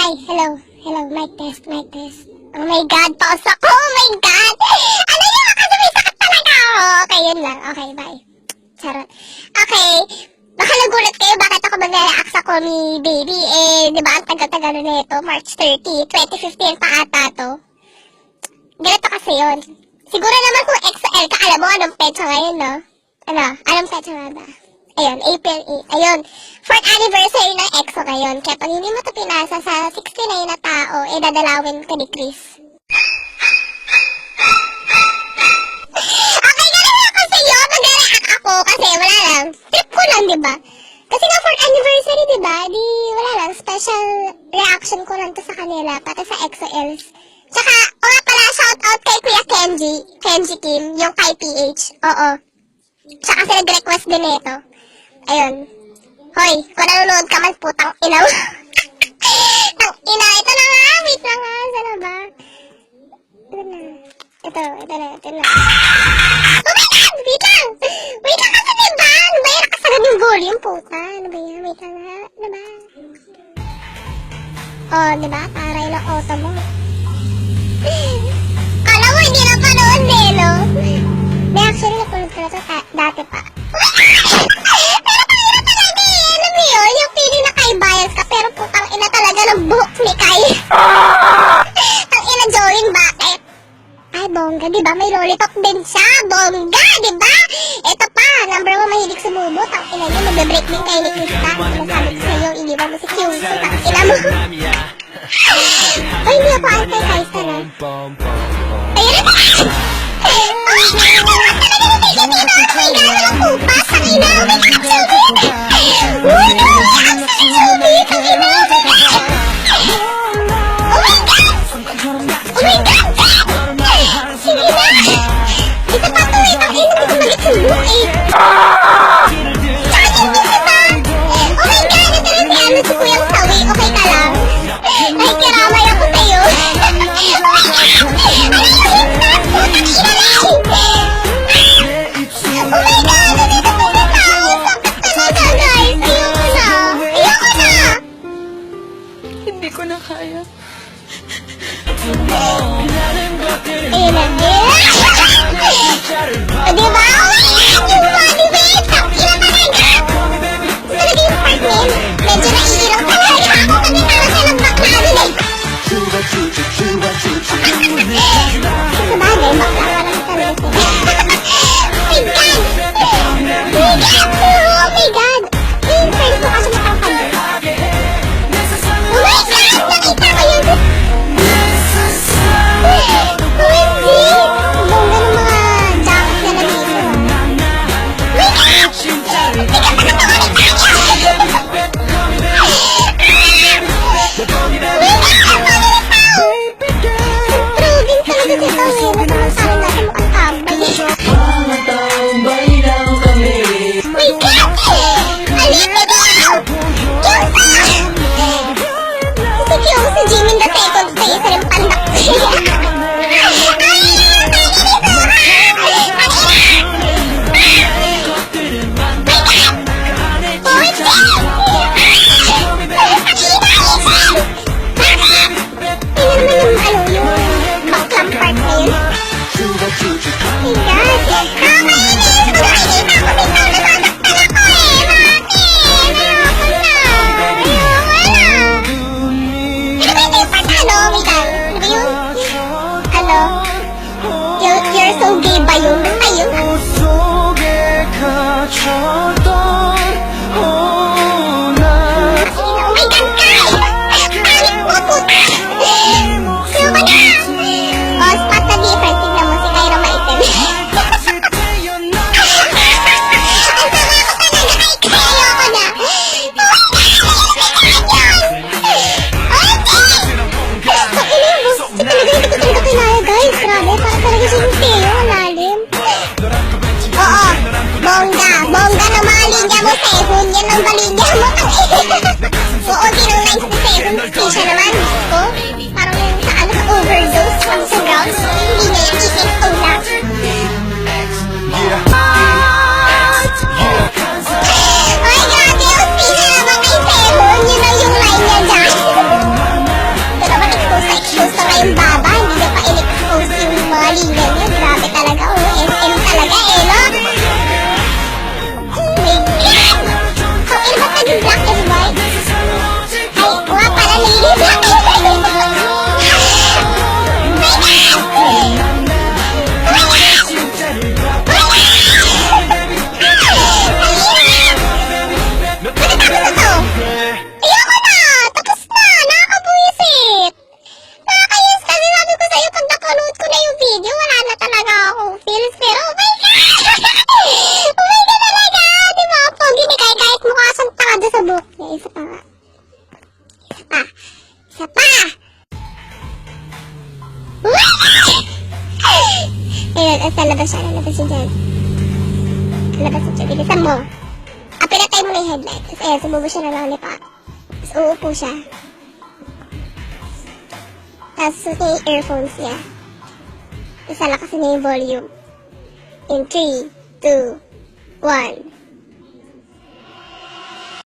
Hi, hello. Hello, mic test, mic test. Oh my God, pause ako. Oh my God. Ano yun? Kasi may sakit talaga ako. Okay, yun lang. Okay, bye. Charot. Okay. Baka nagulat kayo bakit ako mag-react sa Call Me Baby. Di ba ang tagal-tagal na nito? March 30, 2015 pa ata to. Ganito kasi yun. Siguro naman kung XL ka, alam mo anong petsa ngayon, no? Ano? Anong petsa nga ba? Ayun, April 8. Ayun, 4th anniversary ng EXO ngayon. Kaya pag hindi mo ito pinasa sa 69 na tao, dadalawin ka ni Chris. Okay, ganun ako sa'yo. Mag-react ako kasi wala lang. Trip ko lang, diba? Kasi nga 4th anniversary, diba? Di, wala lang. Special reaction ko lang to sa kanila, pati sa EXO-Ls. Tsaka, o nga pala, shoutout kay Kuya Kenji Kim, yung kay PH. Oo. Tsaka kasi nag-request din ito. Ayun. Hoy, kung nanonood ka man, putang ina mo. Tang ina, ito na nga. Wait lang nga. Sana ba? Ito na. Ito na. Oh my God! Wait lang! Wait lang kasi diba? Ano ba yan? Nakasagad yung volume, puta. Ano ba yan? Wait lang nga. Ano ba? Oh, diba? Taray ng auto mo. Kala mo, hindi na panood eh, no? May actually napulog ko na ito dati pa. Yung feeling na kay bias ka, pero putang ina talaga ng buhok ni Kai. Ang ina Jorin, bakit? Ay, bongga, diba? May lollipop din siya. Bongga, diba? Ito pa, number 1 mahilig sumubot. Ang ina niya, magbe-break din kayo ni Krista. Sinasabi ko sa'yo, iniwan mo si Q. Putang ina mo. Ay, hindi ako anti-Kaisa na. Ayun na ba? Hindi ko na kaya. Ayun na. Diba? Yung body weight! Ang ina talaga! Talaga yung part name. Medyo naiirang talaga ako kasi para sa lang baklarin eh. Sa bagay, bakla ka lang talaga. Oh my God! Oh my God! Yung friend ko kasi nakakagod. Oh my God! Nakita ko yun! OMG! Bongga ng mga jacket na nandito. My God! Hindi ka pa natawarin sa akin! Proving talaga si Tony. Nasamantahan natin mukhang tambay. My God! Alipin mo! Kyungsa! Si Jimin the second sa isa ng pandak siya. You're so gay ba yun? Ayun. Oh my God, Kai! Panic mo, puta! Sino ka na? Oh, spot na different. Tignan mo si Kyra maitim. Ang sama ko talaga kay Kai. Ayoko na. Grabe, para talaga siya yung Teo, lalim. Oo, bongga ng mga linya mo, Sehun. Yan ang baligya mo. Oo, tinong lines ni Sehun. Siya naman, ko. Parang yung sa ano, sa overdose. Pag sa ground, hindi niya yung isip ko lang. Ay, grabe, yung speaker naman kay Sehun. Yun ang yung line niya dyan. Isa pa! Ayun, at lalabas siya dyan. Lalabas siya, bilisan mo. Pinatay mo na yung headlight. Tapos ayan, sumubo siya ng lollipop. Tapos uupo siya. Tapos suot niya yung earphones niya. Tapos alakasin niya yung volume. In 3, 2, 1.